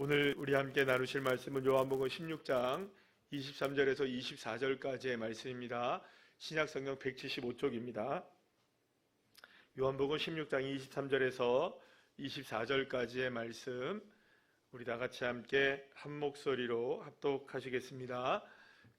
오늘 우리 함께 나누실 말씀은 요한복음 16장 23절에서 24절까지의 말씀입니다. 신약성경 175쪽입니다. 요한복음 16장 23절에서 24절까지의 말씀, 우리 다 같이 함께 한 목소리로 합독하시겠습니다.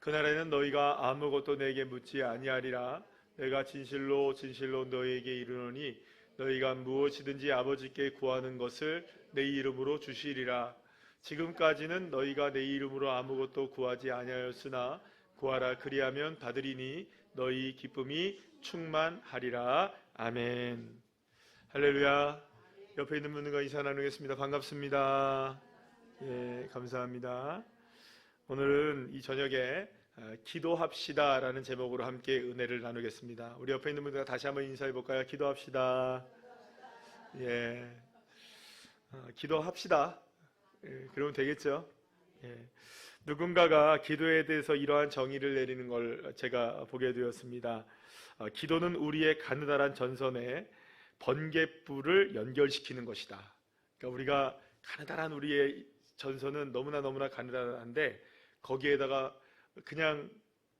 그날에는 너희가 아무것도 내게 묻지 아니하리라. 내가 진실로 진실로 너희에게 이르노니 너희가 무엇이든지 아버지께 구하는 것을 내 이름으로 주시리라. 지금까지는 너희가 내 이름으로 아무것도 구하지 아니하였으나 구하라 그리하면 받으리니 너희 기쁨이 충만하리라. 아멘. 할렐루야. 옆에 있는 분들과 인사 나누겠습니다. 반갑습니다. 예, 감사합니다. 오늘은 이 저녁에 기도합시다 라는 제목으로 함께 은혜를 나누겠습니다. 우리 옆에 있는 분들과 다시 한번 인사해 볼까요? 기도합시다. 예, 기도합시다. 예, 그러면 되겠죠. 예. 누군가가 기도에 대해서 이러한 정의를 내리는 걸 제가 보게 되었습니다. 기도는 우리의 가느다란 전선에 번갯불을 연결시키는 것이다. 그러니까 우리가 가느다란 우리의 전선은 너무나 가느다란데 거기에다가 그냥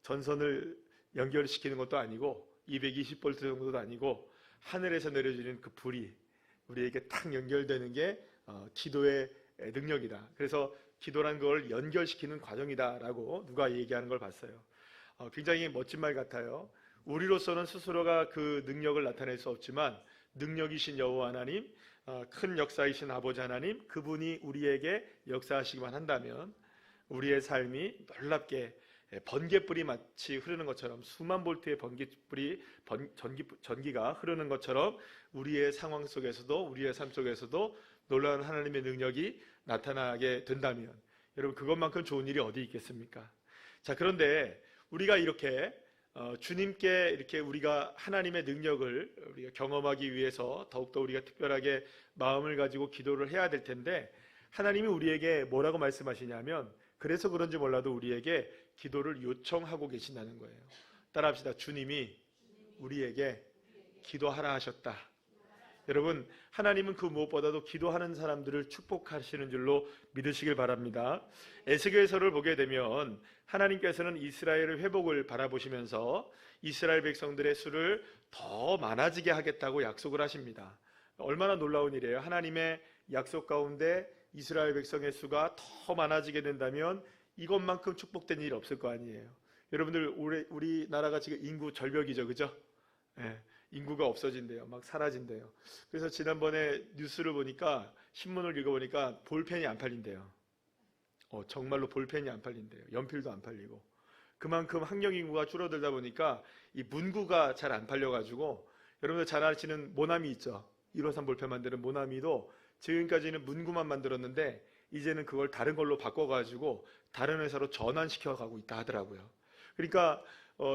전선을 연결시키는 것도 아니고 220V 정도도 아니고 하늘에서 내려지는 그 불이 우리에게 탁 연결되는 게 기도의 능력이다. 그래서 기도란 걸 연결시키는 과정이다라고 누가 얘기하는 걸 봤어요. 굉장히 멋진 말 같아요. 우리로서는 스스로가 그 능력을 나타낼 수 없지만 능력이신 여호와 하나님, 큰 역사이신 아버지 하나님, 그분이 우리에게 역사하시기만 한다면 우리의 삶이 놀랍게 번갯불이 마치 흐르는 것처럼 수만 볼트의 번갯불이 전기가 흐르는 것처럼 우리의 상황 속에서도 우리의 삶 속에서도 놀라운 하나님의 능력이 나타나게 된다면 여러분 그것만큼 좋은 일이 어디 있겠습니까? 자, 그런데 우리가 이렇게 주님께 이렇게 우리가 하나님의 능력을 우리가 경험하기 위해서 더욱더 우리가 특별하게 마음을 가지고 기도를 해야 될 텐데 하나님이 우리에게 뭐라고 말씀하시냐면 그래서 그런지 몰라도 우리에게 기도를 요청하고 계신다는 거예요. 따라합시다. 주님이 우리에게 기도하라 하셨다. 여러분, 하나님은 그 무엇보다도 기도하는 사람들을 축복하시는 줄로 믿으시길 바랍니다. 에스겔서를 보게 되면 하나님께서는 이스라엘의 회복을 바라보시면서 이스라엘 백성들의 수를 더 많아지게 하겠다고 약속을 하십니다. 얼마나 놀라운 일이에요. 하나님의 약속 가운데 이스라엘 백성의 수가 더 많아지게 된다면 이것만큼 축복된 일이 없을 거 아니에요. 여러분들 우리나라가 지금 인구 절벽이죠, 그죠? 예, 인구가 없어진대요. 막 사라진대요. 그래서 지난번에 뉴스를 보니까 신문을 읽어보니까 볼펜이 안 팔린대요. 정말로 볼펜이 안 팔린대요. 연필도 안 팔리고. 그만큼 학령 인구가 줄어들다 보니까 이 문구가 잘 안 팔려가지고 여러분들 잘 아시는 모나미 있죠? 153 볼펜 만드는 모나미도 지금까지는 문구만 만들었는데 이제는 그걸 다른 걸로 바꿔가지고 다른 회사로 전환시켜가고 있다 하더라고요. 그러니까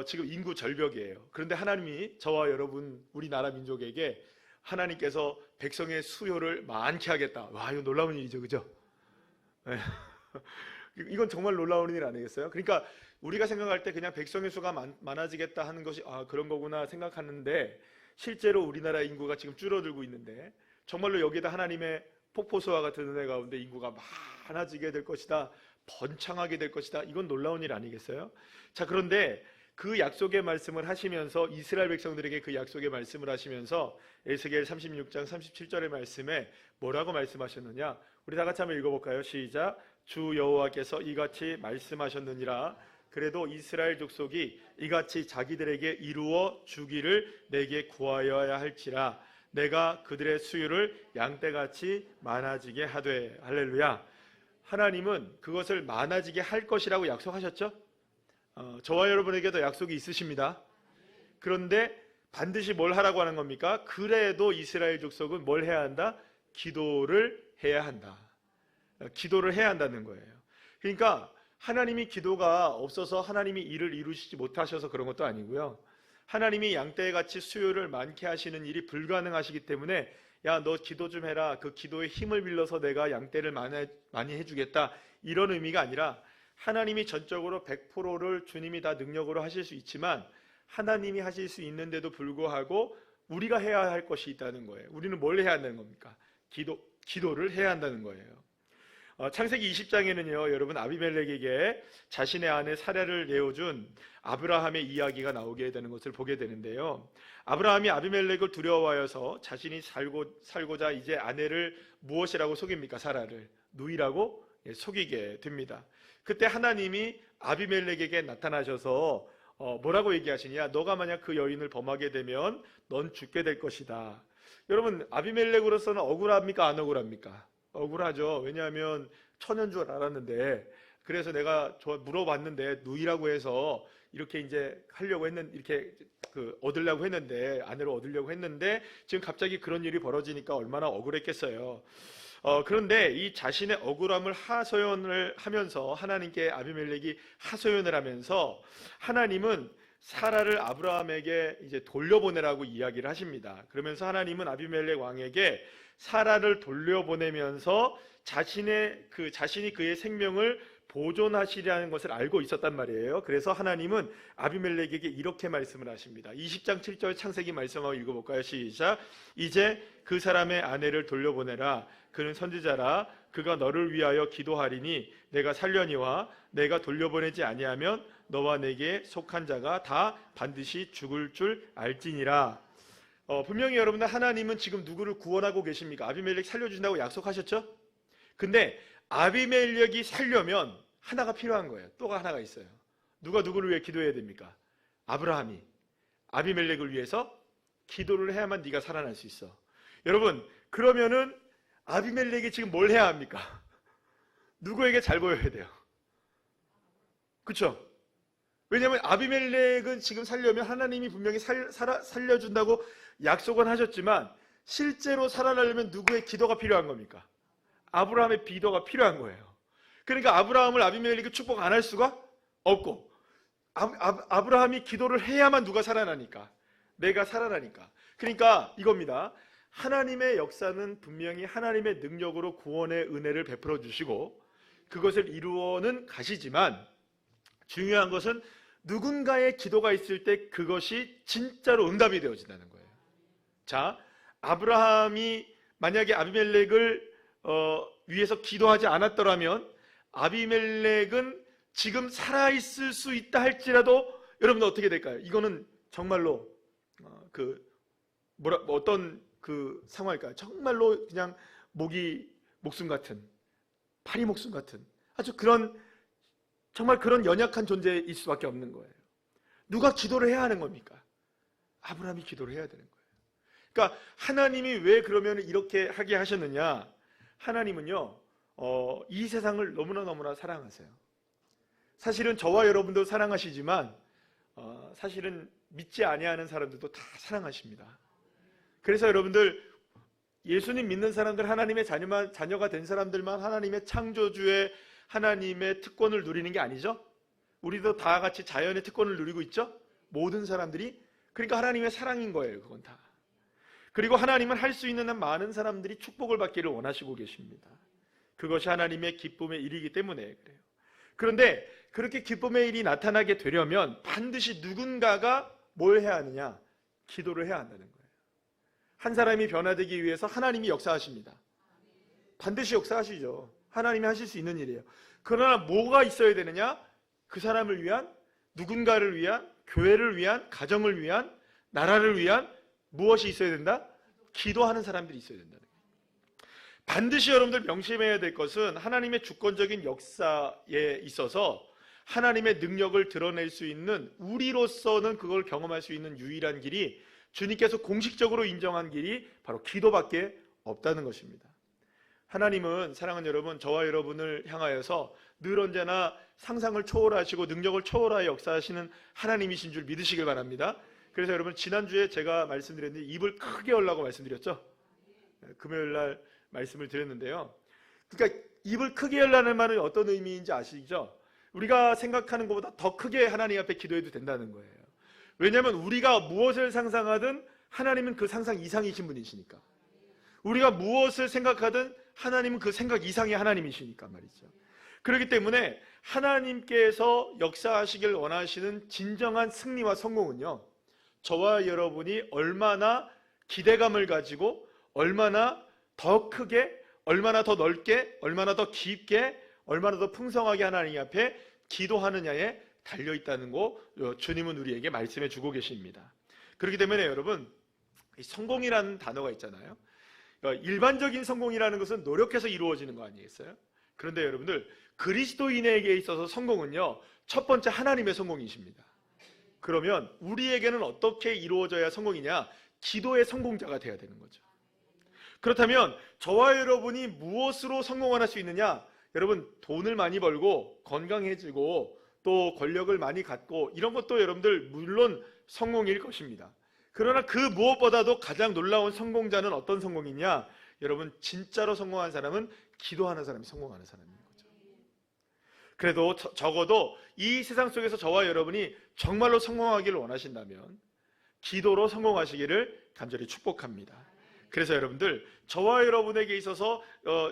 지금 인구 절벽이에요. 그런데 하나님이 저와 여러분 우리나라 민족에게 하나님께서 백성의 수요를 많게 하겠다. 와, 이거 놀라운 일이죠, 그죠? 네. 이건 정말 놀라운 일 아니겠어요? 그러니까 우리가 생각할 때 그냥 백성의 수가 많아지겠다 하는 것이 그런 거구나 생각하는데 실제로 우리나라 인구가 지금 줄어들고 있는데 정말로 여기에다 하나님의 폭포수와 같은 은혜 가운데 인구가 많아지게 될 것이다, 번창하게 될 것이다. 이건 놀라운 일 아니겠어요? 자, 그런데 그 약속의 말씀을 하시면서 이스라엘 백성들에게 그 약속의 말씀을 하시면서 에스겔 36장 37절의 말씀에 뭐라고 말씀하셨느냐? 우리 다 같이 한번 읽어볼까요? 시작. 주 여호와께서 이같이 말씀하셨느니라. 그래도 이스라엘 족속이 이같이 자기들에게 이루어 주기를 내게 구하여야 할지라. 내가 그들의 수요를 양떼같이 많아지게 하되. 할렐루야. 하나님은 그것을 많아지게 할 것이라고 약속하셨죠? 저와 여러분에게도 약속이 있으십니다. 그런데 반드시 뭘 하라고 하는 겁니까? 그래도 이스라엘 족속은 뭘 해야 한다? 기도를 해야 한다. 기도를 해야 한다는 거예요. 그러니까 하나님이 기도가 없어서 하나님이 일을 이루시지 못하셔서 그런 것도 아니고요. 하나님이 양떼같이 수요를 많게 하시는 일이 불가능하시기 때문에 야, 너 기도 좀 해라. 그 기도의 힘을 빌려서 내가 양떼를 많이 해주겠다. 이런 의미가 아니라 하나님이 전적으로 100%를 주님이 다 능력으로 하실 수 있지만 하나님이 하실 수 있는데도 불구하고 우리가 해야 할 것이 있다는 거예요. 우리는 뭘 해야 한다는 겁니까? 기도를 해야 한다는 거예요. 창세기 20장에는요, 여러분 아비멜렉에게 자신의 아내 사라를 내어준 아브라함의 이야기가 나오게 되는 것을 보게 되는데요. 아브라함이 아비멜렉을 두려워하여서 자신이 살고자 이제 아내를 무엇이라고 속입니까? 사라를 누이라고 속이게 됩니다. 그때 하나님이 아비멜렉에게 나타나셔서 뭐라고 얘기하시냐? 너가 만약 그 여인을 범하게 되면 넌 죽게 될 것이다. 여러분 아비멜렉으로서는 억울합니까? 안 억울합니까? 억울하죠. 왜냐하면 처녀인 줄 알았는데, 그래서 내가 물어봤는데 누이라고 해서 이렇게 이제 하려고 했는 이렇게 얻으려고 했는데, 아내로 얻으려고 했는데 지금 갑자기 그런 일이 벌어지니까 얼마나 억울했겠어요. 그런데 이 자신의 억울함을 하소연을 하면서, 하나님께 아비멜렉이 하소연을 하면서 하나님은 사라를 아브라함에게 이제 돌려보내라고 이야기를 하십니다. 그러면서 하나님은 아비멜렉 왕에게 사라를 돌려보내면서 자신이 그의 생명을 보존하시려는 것을 알고 있었단 말이에요. 그래서 하나님은 아비멜렉에게 이렇게 말씀을 하십니다. 20장 7절 창세기 말씀하고 읽어볼까요? 시작. 이제 그 사람의 아내를 돌려보내라. 그는 선지자라. 그가 너를 위하여 기도하리니 내가 살려니와 내가 돌려보내지 아니하면 너와 내게 속한 자가 다 반드시 죽을 줄 알지니라. 분명히 여러분들, 하나님은 지금 누구를 구원하고 계십니까? 아비멜렉 살려준다고 약속하셨죠? 근데 아비멜렉이 살려면 하나가 필요한 거예요. 또가 하나가 있어요. 누가 누구를 위해 기도해야 됩니까? 아브라함이 아비멜렉을 위해서 기도를 해야만 네가 살아날 수 있어. 여러분, 그러면은 아비멜렉이 지금 뭘 해야 합니까? 누구에게 잘 보여야 돼요? 그렇죠? 왜냐하면 아비멜렉은 지금 살려면 하나님이 분명히 살려준다고 약속은 하셨지만, 실제로 살아나려면 누구의 기도가 필요한 겁니까? 아브라함의 기도가 필요한 거예요. 그러니까 아브라함을 아비멜렉이 축복 안 할 수가 없고, 아브라함이 기도를 해야만 누가 살아나니까? 내가 살아나니까. 그러니까 이겁니다. 하나님의 역사는 분명히 하나님의 능력으로 구원의 은혜를 베풀어 주시고 그것을 이루어는 가시지만, 중요한 것은 누군가의 기도가 있을 때 그것이 진짜로 응답이 되어진다는 거예요. 자, 아브라함이 만약에 아비멜렉을 위해서 기도하지 않았더라면 아비멜렉은 지금 살아있을 수 있다 할지라도 여러분들 어떻게 될까요? 이거는 정말로 어떤 상황일까요? 정말로 그냥 목숨 같은, 파리 목숨 같은 아주 정말 그런 연약한 존재일 수밖에 없는 거예요. 누가 기도를 해야 하는 겁니까? 아브라함이 기도를 해야 되는 거예요. 그러니까 하나님이 왜 그러면 이렇게 하게 하셨느냐? 하나님은요, 이 세상을 너무나 사랑하세요. 사실은 저와 여러분도 사랑하시지만 사실은 믿지 아니하는 사람들도 다 사랑하십니다. 그래서 여러분들, 예수님 믿는 사람들, 하나님의 자녀가 된 사람들만 하나님의 창조주의 하나님의 특권을 누리는 게 아니죠. 우리도 다 같이 자연의 특권을 누리고 있죠. 모든 사람들이. 그러니까 하나님의 사랑인 거예요, 그건 다. 그리고 하나님은 할 수 있는 한 많은 사람들이 축복을 받기를 원하시고 계십니다. 그것이 하나님의 기쁨의 일이기 때문에 그래요. 그런데 그렇게 기쁨의 일이 나타나게 되려면 반드시 누군가가 뭘 해야 하느냐? 기도를 해야 한다는 거예요. 한 사람이 변화되기 위해서 하나님이 역사하십니다. 반드시 역사하시죠. 하나님이 하실 수 있는 일이에요. 그러나 뭐가 있어야 되느냐? 그 사람을 위한, 누군가를 위한, 교회를 위한, 가정을 위한, 나라를 위한 무엇이 있어야 된다? 기도하는 사람들이 있어야 된다는 거예요. 반드시 여러분들 명심해야 될 것은 하나님의 주권적인 역사에 있어서 하나님의 능력을 드러낼 수 있는, 우리로서는 그걸 경험할 수 있는 유일한 길이, 주님께서 공식적으로 인정한 길이 바로 기도밖에 없다는 것입니다. 하나님은, 사랑하는 여러분, 저와 여러분을 향하여서 늘 언제나 상상을 초월하시고 능력을 초월하여 역사하시는 하나님이신 줄 믿으시길 바랍니다. 그래서 여러분, 지난주에 제가 말씀드렸는데 입을 크게 열라고 말씀드렸죠. 금요일 날 말씀을 드렸는데요. 그러니까 입을 크게 열라는 말은 어떤 의미인지 아시죠? 우리가 생각하는 것보다 더 크게 하나님 앞에 기도해도 된다는 거예요. 왜냐하면 우리가 무엇을 상상하든 하나님은 그 상상 이상이신 분이시니까. 우리가 무엇을 생각하든 하나님은 그 생각 이상의 하나님이시니까 말이죠. 그렇기 때문에 하나님께서 역사하시길 원하시는 진정한 승리와 성공은요, 저와 여러분이 얼마나 기대감을 가지고 얼마나 더 크게, 얼마나 더 넓게, 얼마나 더 깊게, 얼마나 더 풍성하게 하나님 앞에 기도하느냐에 달려있다는 거 주님은 우리에게 말씀해 주고 계십니다. 그렇기 때문에 여러분, 성공이라는 단어가 있잖아요. 일반적인 성공이라는 것은 노력해서 이루어지는 거 아니겠어요? 그런데 여러분들, 그리스도인에게 있어서 성공은요, 첫 번째 하나님의 성공이십니다. 그러면 우리에게는 어떻게 이루어져야 성공이냐? 기도의 성공자가 되어야 되는 거죠. 그렇다면 저와 여러분이 무엇으로 성공할 수 있느냐? 여러분, 돈을 많이 벌고 건강해지고 또 권력을 많이 갖고 이런 것도 여러분들 물론 성공일 것입니다. 그러나 그 무엇보다도 가장 놀라운 성공자는 어떤 성공이냐? 여러분, 진짜로 성공한 사람은 기도하는 사람이 성공하는 사람인 거죠. 그래도 적어도 이 세상 속에서 저와 여러분이 정말로 성공하기를 원하신다면 기도로 성공하시기를 간절히 축복합니다. 그래서 여러분들, 저와 여러분에게 있어서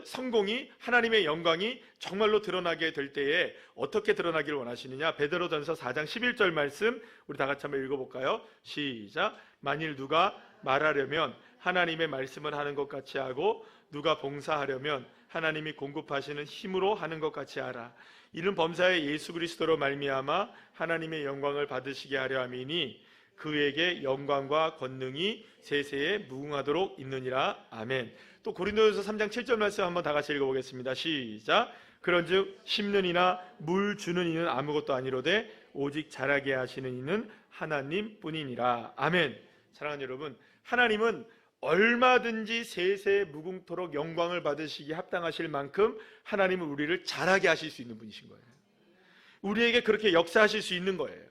성공이, 하나님의 영광이 정말로 드러나게 될 때에 어떻게 드러나기를 원하시느냐? 베드로전서 4장 11절 말씀 우리 다 같이 한번 읽어볼까요? 시작. 만일 누가 말하려면 하나님의 말씀을 하는 것 같이 하고 누가 봉사하려면 하나님이 공급하시는 힘으로 하는 것 같이 하라. 이는 범사에 예수 그리스도로 말미암아 하나님의 영광을 받으시게 하려 함이니 그에게 영광과 권능이 세세에 무궁하도록 있느니라. 아멘. 또 고린도전서 3장 7절 말씀 한번 다 같이 읽어보겠습니다. 시작. 그런즉 심는 이나 물 주는 이는 아무것도 아니로되 오직 자라게 하시는 이는 하나님뿐이니라. 아멘. 사랑하는 여러분, 하나님은 얼마든지 세세 무궁토록 영광을 받으시기 합당하실 만큼 하나님은 우리를 자라게 하실 수 있는 분이신 거예요. 우리에게 그렇게 역사하실 수 있는 거예요.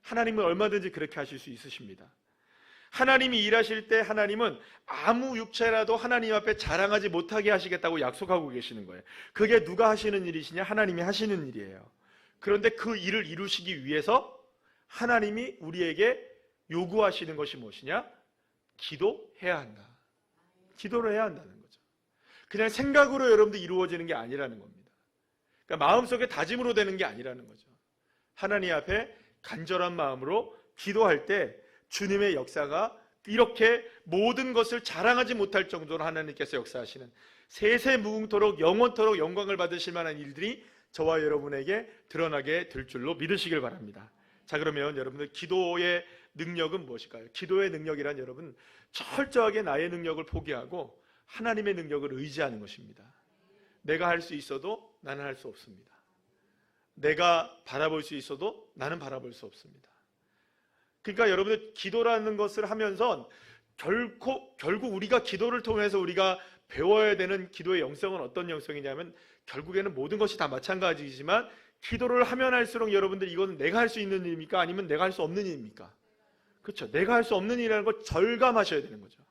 하나님은 얼마든지 그렇게 하실 수 있으십니다. 하나님이 일하실 때 하나님은 아무 육체라도 하나님 앞에 자랑하지 못하게 하시겠다고 약속하고 계시는 거예요. 그게 누가 하시는 일이시냐? 하나님이 하시는 일이에요. 그런데 그 일을 이루시기 위해서 하나님이 우리에게 요구하시는 것이 무엇이냐? 기도해야 한다. 기도를 해야 한다는 거죠. 그냥 생각으로 여러분들 이루어지는 게 아니라는 겁니다. 그러니까 마음속에 다짐으로 되는 게 아니라는 거죠. 하나님 앞에 간절한 마음으로 기도할 때 주님의 역사가 이렇게 모든 것을 자랑하지 못할 정도로 하나님께서 역사하시는 세세 무궁토록 영원토록 영광을 받으실 만한 일들이 저와 여러분에게 드러나게 될 줄로 믿으시길 바랍니다. 자, 그러면 여러분들, 기도의 능력은 무엇일까요? 기도의 능력이란 여러분, 철저하게 나의 능력을 포기하고 하나님의 능력을 의지하는 것입니다. 내가 할 수 있어도 나는 할 수 없습니다. 내가 바라볼 수 있어도 나는 바라볼 수 없습니다. 그러니까 여러분들, 기도라는 것을 하면서 결국 우리가 기도를 통해서 우리가 배워야 되는 기도의 영성은 어떤 영성이냐면, 결국에는 모든 것이 다 마찬가지이지만 기도를 하면 할수록 여러분들, 이건 내가 할 수 있는 일입니까? 아니면 내가 할 수 없는 일입니까? 그렇죠. 내가 할 수 없는 일이라는 걸 절감하셔야 되는 거죠.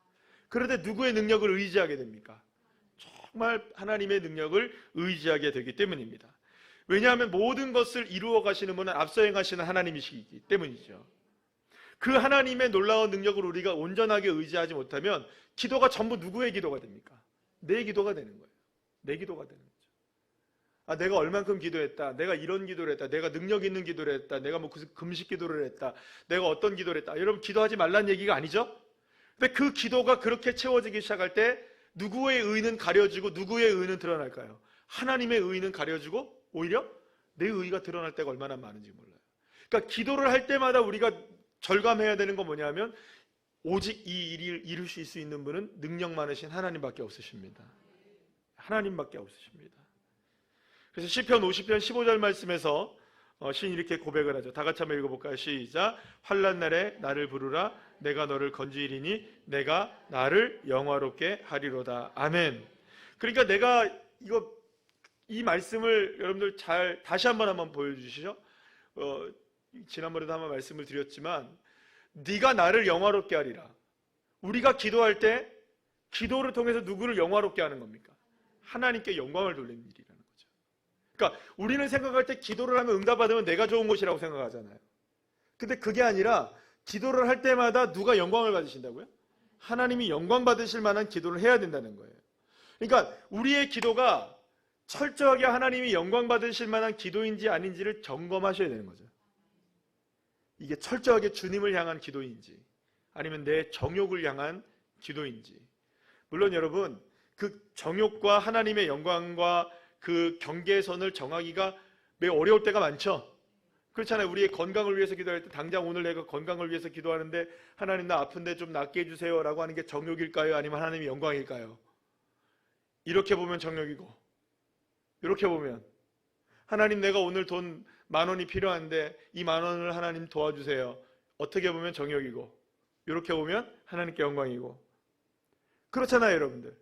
그런데 누구의 능력을 의지하게 됩니까? 정말 하나님의 능력을 의지하게 되기 때문입니다. 왜냐하면 모든 것을 이루어 가시는 분은 앞서 행하시는 하나님이시기 때문이죠. 그 하나님의 놀라운 능력을 우리가 온전하게 의지하지 못하면 기도가 전부 누구의 기도가 됩니까? 내 기도가 되는 거예요. 내 기도가 되는 거죠. 아, 내가 얼만큼 기도했다, 내가 이런 기도를 했다, 내가 능력 있는 기도를 했다, 내가 뭐 금식 기도를 했다, 내가 어떤 기도를 했다. 여러분, 기도하지 말라는 얘기가 아니죠? 근데 그 기도가 그렇게 채워지기 시작할 때 누구의 의는 가려지고 누구의 의는 드러날까요? 하나님의 의는 가려지고 오히려 내 의가 드러날 때가 얼마나 많은지 몰라요. 그러니까 기도를 할 때마다 우리가 절감해야 되는 건 뭐냐면, 오직 이 일을 이루실 수 있는 분은 능력 많으신 하나님밖에 없으십니다. 하나님밖에 없으십니다. 그래서 시편 50편 15절 말씀에서 시인이 이렇게 고백을 하죠. 다 같이 한번 읽어볼까요? 시작. 환난 날에 나를 부르라. 내가 너를 건지리니 내가 나를 영화롭게 하리로다. 아멘. 그러니까 내가 이 말씀을 여러분들 잘 다시 한번 보여주시죠. 지난번에도 한번 말씀을 드렸지만, 네가 나를 영화롭게 하리라. 우리가 기도할 때 기도를 통해서 누구를 영화롭게 하는 겁니까? 하나님께 영광을 돌리는 일이라는 거죠. 그러니까 우리는 생각할 때 기도를 하면 응답받으면 내가 좋은 것이라고 생각하잖아요. 근데 그게 아니라 기도를 할 때마다 누가 영광을 받으신다고요? 하나님이 영광 받으실 만한 기도를 해야 된다는 거예요. 그러니까 우리의 기도가 철저하게 하나님이 영광 받으실 만한 기도인지 아닌지를 점검하셔야 되는 거죠. 이게 철저하게 주님을 향한 기도인지 아니면 내 정욕을 향한 기도인지. 물론 여러분, 그 정욕과 하나님의 영광과 그 경계선을 정하기가 매우 어려울 때가 많죠. 그렇잖아요. 우리의 건강을 위해서 기도할 때 당장 오늘 내가 건강을 위해서 기도하는데 하나님 나 아픈데 좀 낫게 해주세요 라고 하는 게 정욕일까요? 아니면 하나님의 영광일까요? 이렇게 보면 정욕이고, 이렇게 보면 하나님 내가 오늘 돈 10,000원이 필요한데 이 10,000원을 하나님 도와주세요. 어떻게 보면 정욕이고, 이렇게 보면 하나님께 영광이고. 그렇잖아요, 여러분들.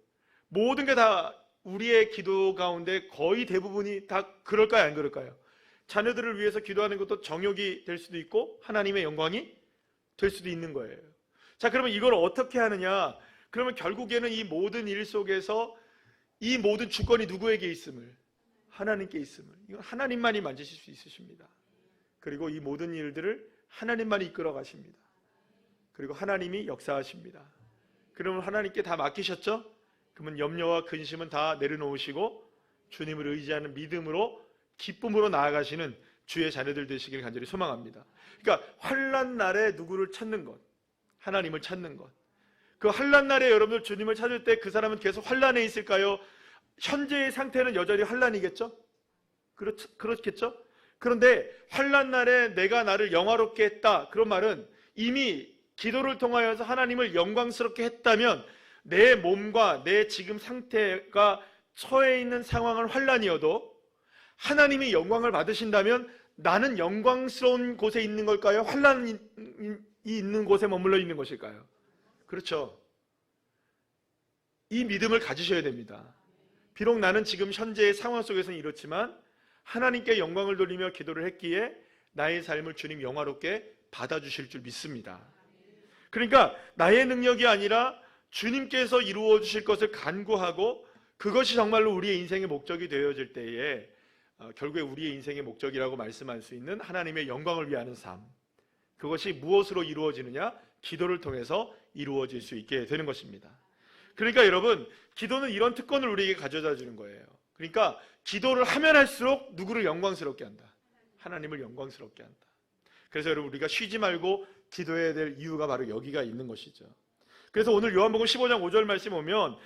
모든 게 다 우리의 기도 가운데 거의 대부분이 다 그럴까요, 안 그럴까요? 자녀들을 위해서 기도하는 것도 정욕이 될 수도 있고 하나님의 영광이 될 수도 있는 거예요. 자, 그러면 이걸 어떻게 하느냐? 그러면 결국에는 이 모든 일 속에서 이 모든 주권이 누구에게 있음을? 하나님께 있음을. 이건 하나님만이 만지실 수 있으십니다. 그리고 이 모든 일들을 하나님만이 이끌어 가십니다. 그리고 하나님이 역사하십니다. 그러면 하나님께 다 맡기셨죠? 그러면 염려와 근심은 다 내려놓으시고 주님을 의지하는 믿음으로 기쁨으로 나아가시는 주의 자녀들 되시길 간절히 소망합니다. 그러니까 환난 날에 누구를 찾는 것, 하나님을 찾는 것. 그 환난 날에 여러분들 주님을 찾을 때 그 사람은 계속 환난에 있을까요? 현재의 상태는 여전히 환난이겠죠? 그렇겠죠? 그런데 환난 날에 내가 나를 영화롭게 했다, 그런 말은 이미 기도를 통하여서 하나님을 영광스럽게 했다면 내 몸과 내 지금 상태가 처해 있는 상황은 환난이어도 하나님이 영광을 받으신다면 나는 영광스러운 곳에 있는 걸까요? 환난이 있는 곳에 머물러 있는 것일까요? 그렇죠. 이 믿음을 가지셔야 됩니다. 비록 나는 지금 현재의 상황 속에서는 이렇지만 하나님께 영광을 돌리며 기도를 했기에 나의 삶을 주님 영화롭게 받아주실 줄 믿습니다. 그러니까 나의 능력이 아니라 주님께서 이루어 주실 것을 간구하고 그것이 정말로 우리의 인생의 목적이 되어질 때에 결국에 우리의 인생의 목적이라고 말씀할 수 있는 하나님의 영광을 위하는 삶, 그것이 무엇으로 이루어지느냐? 기도를 통해서 이루어질 수 있게 되는 것입니다. 그러니까 여러분, 기도는 이런 특권을 우리에게 가져다 주는 거예요. 그러니까 기도를 하면 할수록 누구를 영광스럽게 한다? 하나님을 영광스럽게 한다. 그래서 여러분, 우리가 쉬지 말고 기도해야 될 이유가 바로 여기가 있는 것이죠. 그래서 오늘 요한복음 15장 5절 말씀 보면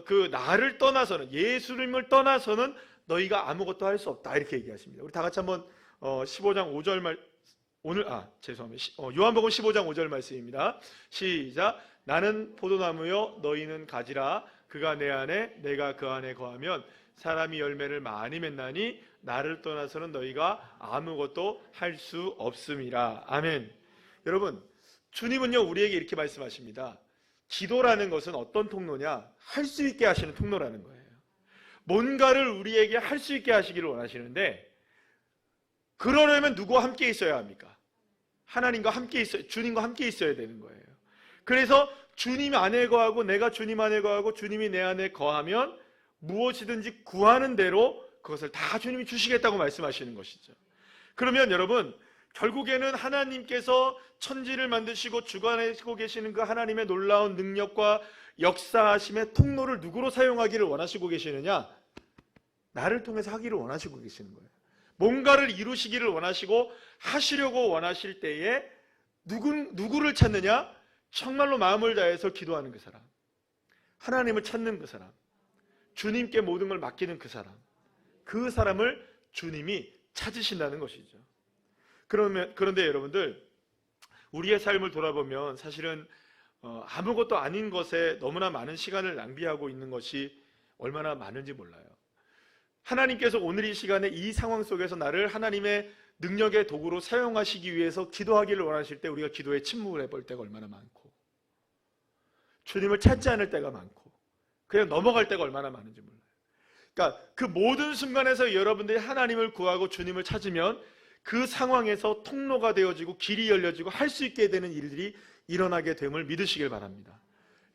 그 나를 떠나서는, 예수님을 떠나서는 너희가 아무것도 할 수 없다, 이렇게 얘기하십니다. 우리 다 같이 한번 15장 5절 말 죄송합니다. 요한복음 15장 5절 말씀입니다. 시작. 나는 포도나무요 너희는 가지라. 그가 내 안에 내가 그 안에 거하면 사람이 열매를 많이 맺나니 나를 떠나서는 너희가 아무것도 할 수 없음이라. 아멘. 여러분, 주님은요 우리에게 이렇게 말씀하십니다. 기도라는 것은 어떤 통로냐? 할 수 있게 하시는 통로라는 거예요. 뭔가를 우리에게 할 수 있게 하시기를 원하시는데, 그러려면 누구와 함께 있어야 합니까? 하나님과 함께 있어야, 주님과 함께 있어야 되는 거예요. 그래서 주님 안에 거하고 내가 주님 안에 거하고 주님이 내 안에 거하면 무엇이든지 구하는 대로 그것을 다 주님이 주시겠다고 말씀하시는 것이죠. 그러면 여러분, 결국에는 하나님께서 천지를 만드시고 주관하시고 계시는 그 하나님의 놀라운 능력과 역사하심의 통로를 누구로 사용하기를 원하시고 계시느냐? 나를 통해서 하기를 원하시고 계시는 거예요. 뭔가를 이루시기를 원하시고 하시려고 원하실 때에 누구를 찾느냐? 정말로 마음을 다해서 기도하는 그 사람, 하나님을 찾는 그 사람, 주님께 모든 걸 맡기는 그 사람, 그 사람을 주님이 찾으신다는 것이죠. 그런데 여러분들, 우리의 삶을 돌아보면 사실은 아무것도 아닌 것에 너무나 많은 시간을 낭비하고 있는 것이 얼마나 많은지 몰라요. 하나님께서 오늘 이 시간에 이 상황 속에서 나를 하나님의 능력의 도구로 사용하시기 위해서 기도하기를 원하실 때 우리가 기도에 침묵을 해볼 때가 얼마나 많고, 주님을 찾지 않을 때가 많고, 그냥 넘어갈 때가 얼마나 많은지 몰라요. 그러니까 그 모든 순간에서 여러분들이 하나님을 구하고 주님을 찾으면 그 상황에서 통로가 되어지고 길이 열려지고 할 수 있게 되는 일들이 일어나게 됨을 믿으시길 바랍니다.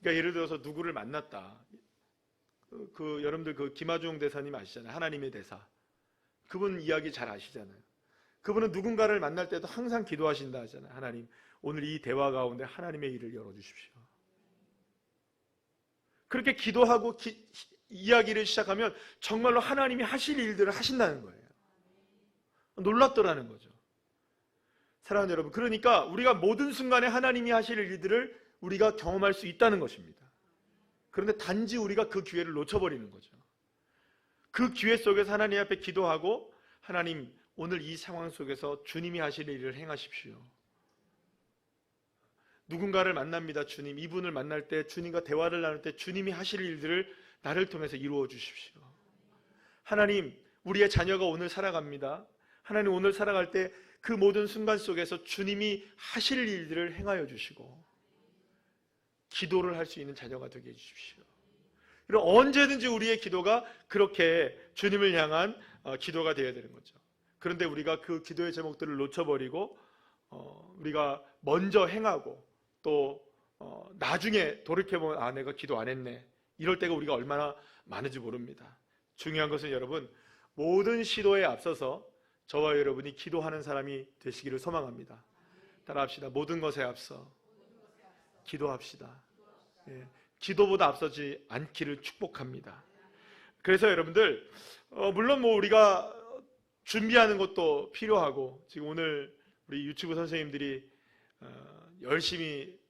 그러니까 예를 들어서 누구를 만났다. 여러분들 그 김하중 대사님 아시잖아요. 하나님의 대사. 그분 이야기 잘 아시잖아요. 그분은 누군가를 만날 때도 항상 기도하신다 하잖아요. 하나님, 오늘 이 대화 가운데 하나님의 일을 열어주십시오. 그렇게 기도하고 이야기를 시작하면 정말로 하나님이 하실 일들을 하신다는 거예요. 놀랍더라는 거죠. 사랑하는 여러분, 그러니까 우리가 모든 순간에 하나님이 하실 일들을 우리가 경험할 수 있다는 것입니다. 그런데 단지 우리가 그 기회를 놓쳐버리는 거죠. 그 기회 속에서 하나님 앞에 기도하고, 하나님 오늘 이 상황 속에서 주님이 하실 일을 행하십시오. 누군가를 만납니다. 주님, 이분을 만날 때, 주님과 대화를 나눌 때 주님이 하실 일들을 나를 통해서 이루어 주십시오. 하나님, 우리의 자녀가 오늘 살아갑니다. 하나님, 오늘 살아갈 때 그 모든 순간 속에서 주님이 하실 일들을 행하여 주시고 기도를 할 수 있는 자녀가 되게 해주십시오. 그리고 언제든지 우리의 기도가 그렇게 주님을 향한 기도가 되어야 되는 거죠. 그런데 우리가 그 기도의 제목들을 놓쳐버리고 우리가 먼저 행하고 또 나중에 돌이켜보면 아, 내가 기도 안 했네, 이럴 때가 우리가 얼마나 많은지 모릅니다. 중요한 것은 여러분, 모든 시도에 앞서서 저와 여러분이 기도하는 사람이 되시기를 소망합니다. 따라합시다. 모든 것에 앞서 기도합시다. 예, 기도보다 앞서지 않기를 축복합니다. 그래서 여러분들 물론 우리가 준비하는 것도 필요하고, 지금 오늘 우리 유치부 선생님들이 열심히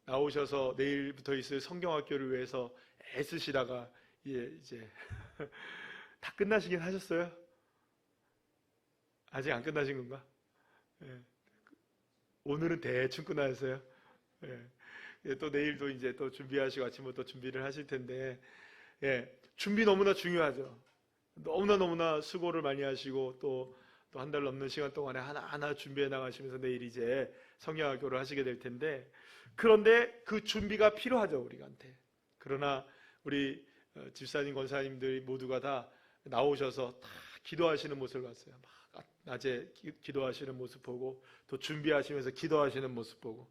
나오셔서 내일부터 있을 성경학교를 위해서 애쓰시다가 이제 다 끝나시긴 하셨어요? 아직 안 끝나신 건가? 예. 오늘은 대충 끝나셨어요? 예. 또 내일도 이제 또 준비하시고 아침부터 준비를 하실 텐데, 예. 준비 너무나 중요하죠. 너무나 수고를 많이 하시고 또 한 달 넘는 시간 동안에 하나하나 준비해 나가시면서 내일 이제 성경학교를 하시게 될 텐데, 그런데 그 준비가 필요하죠, 우리한테. 그러나 우리 집사님, 권사님들 모두가 다 나오셔서 다 기도하시는 모습을 봤어요. 막 낮에 기도하시는 모습 보고 또 준비하시면서 기도하시는 모습 보고.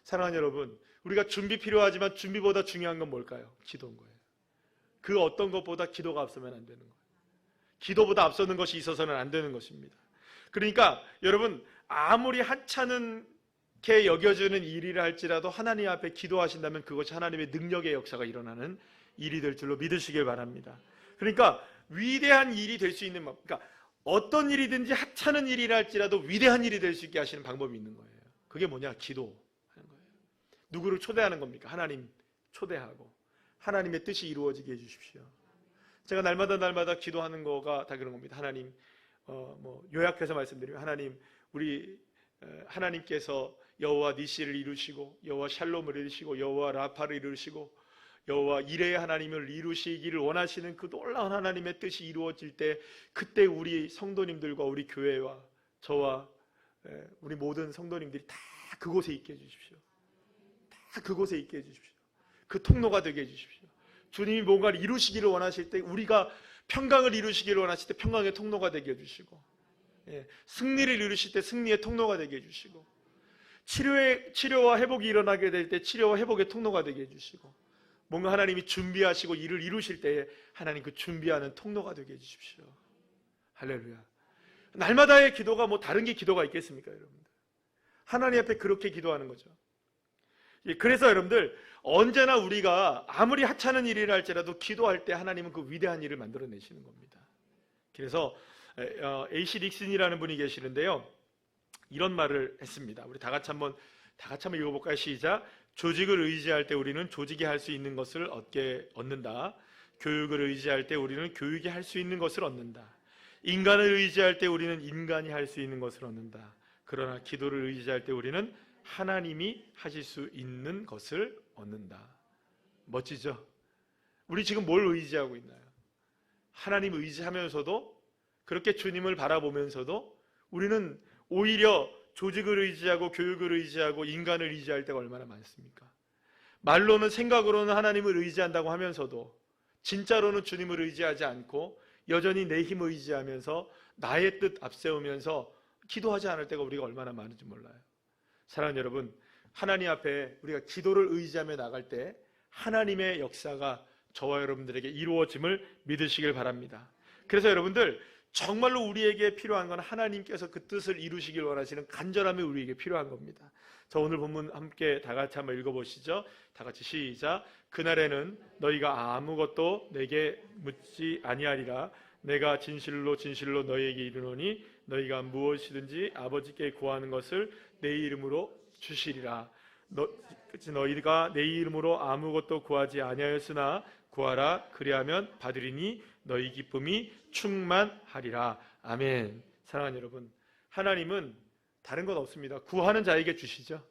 사랑하는 여러분, 우리가 준비 필요하지만 준비보다 중요한 건 뭘까요? 기도인 거예요. 그 어떤 것보다 기도가 앞서면 안 되는 거예요. 기도보다 앞서는 것이 있어서는 안 되는 것입니다. 그러니까 여러분, 아무리 하찮게 여겨지는 일이라 할지라도 하나님 앞에 기도하신다면 그것이 하나님의 능력의 역사가 일어나는 일이 될 줄로 믿으시길 바랍니다. 그러니까 위대한 일이 될 수 있는, 그러니까 어떤 일이든지 하찮은 일이라 할지라도 위대한 일이 될 수 있게 하시는 방법이 있는 거예요. 그게 뭐냐? 기도하는 거예요. 누구를 초대하는 겁니까? 하나님 초대하고 하나님의 뜻이 이루어지게 해주십시오. 제가 날마다 기도하는 거가 다 그런 겁니다. 하나님, 요약해서 말씀드리면, 하나님, 우리 하나님께서 여호와 니시를 이루시고 여호와 샬롬을 이루시고 여호와 라파를 이루시고 여호와 이레의 하나님을 이루시기를 원하시는 그 놀라운 하나님의 뜻이 이루어질 때, 그때 우리 성도님들과 우리 교회와 저와 우리 모든 성도님들이 다 그곳에 있게 해주십시오. 다 그곳에 있게 해주십시오. 그 통로가 되게 해주십시오. 주님이 뭔가를 이루시기를 원하실 때, 우리가 평강을 이루시기를 원하실 때 평강의 통로가 되게 해주시고, 승리를 이루실 때 승리의 통로가 되게 해주시고, 치료와 회복이 일어나게 될 때 치료와 회복의 통로가 되게 해주시고, 뭔가 하나님이 준비하시고 일을 이루실 때에 하나님 그 준비하는 통로가 되게 해주십시오. 할렐루야. 날마다의 기도가 다른 게 기도가 있겠습니까, 여러분들? 하나님 앞에 그렇게 기도하는 거죠. 그래서 여러분들, 언제나 우리가 아무리 하찮은 일이라 할지라도 기도할 때 하나님은 그 위대한 일을 만들어내시는 겁니다. 그래서 AC 닉슨이라는 분이 계시는데요, 이런 말을 했습니다. 우리 다 같이 한번 읽어볼까요? 시작. 조직을 의지할 때 우리는 조직이 할 수 있는 것을 얻는다. 교육을 의지할 때 우리는 교육이 할 수 있는 것을 얻는다. 인간을 의지할 때 우리는 인간이 할 수 있는 것을 얻는다. 그러나 기도를 의지할 때 우리는 하나님이 하실 수 있는 것을 얻는다. 멋지죠? 우리 지금 뭘 의지하고 있나요? 하나님 의지하면서도, 그렇게 주님을 바라보면서도 우리는 오히려 조직을 의지하고 교육을 의지하고 인간을 의지할 때가 얼마나 많습니까? 말로는, 생각으로는 하나님을 의지한다고 하면서도 진짜로는 주님을 의지하지 않고 여전히 내 힘을 의지하면서 나의 뜻 앞세우면서 기도하지 않을 때가 우리가 얼마나 많은지 몰라요. 사랑하는 여러분, 하나님 앞에 우리가 기도를 의지하며 나갈 때 하나님의 역사가 저와 여러분들에게 이루어짐을 믿으시길 바랍니다. 그래서 여러분들, 정말로 우리에게 필요한 건 하나님께서 그 뜻을 이루시길 원하시는 간절함이 우리에게 필요한 겁니다. 자, 오늘 본문 함께 다 같이 한번 읽어보시죠. 다 같이 시작. 그날에는 너희가 아무것도 내게 묻지 아니하리라. 내가 진실로 너희에게 이르노니 너희가 무엇이든지 아버지께 구하는 것을 내 이름으로 주시리라. 그치, 너희가 내 이름으로 아무것도 구하지 아니하였으나 구하라 그리하면 받으리니 너희 기쁨이 충만하리라. 아멘. 사랑하는 여러분, 하나님은 다른 건 없습니다. 구하는 자에게 주시죠.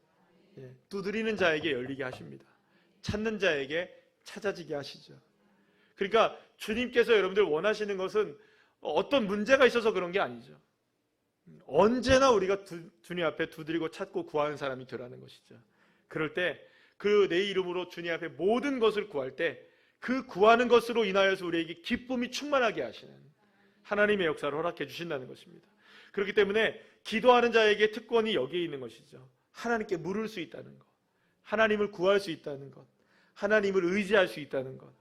두드리는 자에게 열리게 하십니다. 찾는 자에게 찾아지게 하시죠. 그러니까 주님께서 여러분들 원하시는 것은 어떤 문제가 있어서 그런 게 아니죠. 언제나 우리가 주님 앞에 두드리고 찾고 구하는 사람이 되라는 것이죠. 그럴 때 그 내 이름으로 주님 앞에 모든 것을 구할 때 그 구하는 것으로 인하여서 우리에게 기쁨이 충만하게 하시는 하나님의 역사를 허락해 주신다는 것입니다. 그렇기 때문에 기도하는 자에게 특권이 여기에 있는 것이죠. 하나님께 물을 수 있다는 것, 하나님을 구할 수 있다는 것, 하나님을 의지할 수 있다는 것.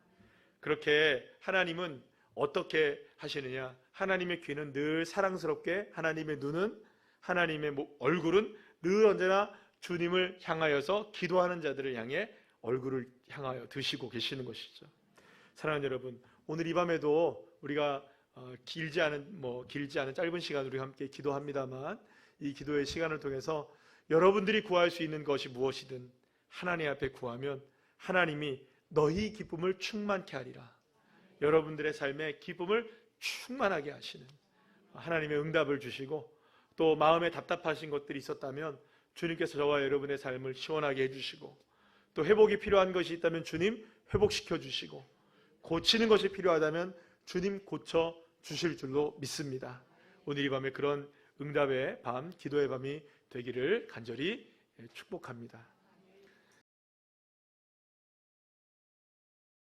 그렇게 하나님은 어떻게 하시느냐? 하나님의 귀는 늘 사랑스럽게, 하나님의 눈은, 하나님의 얼굴은 늘 언제나 주님을 향하여서 기도하는 자들을 향해 얼굴을 향하여 드시고 계시는 것이죠. 사랑하는 여러분, 오늘 이 밤에도 우리가 길지 않은 짧은 시간 우리 함께 기도합니다만, 이 기도의 시간을 통해서 여러분들이 구할 수 있는 것이 무엇이든 하나님 앞에 구하면 하나님이 너희 기쁨을 충만케 하리라. 여러분들의 삶에 기쁨을 충만하게 하시는 하나님의 응답을 주시고, 또 마음에 답답하신 것들이 있었다면 주님께서 저와 여러분의 삶을 시원하게 해주시고, 또 회복이 필요한 것이 있다면 주님 회복시켜 주시고, 고치는 것이 필요하다면 주님 고쳐 주실 줄로 믿습니다. 오늘 이 밤에 그런 응답의 밤, 기도의 밤이 되기를 간절히 축복합니다.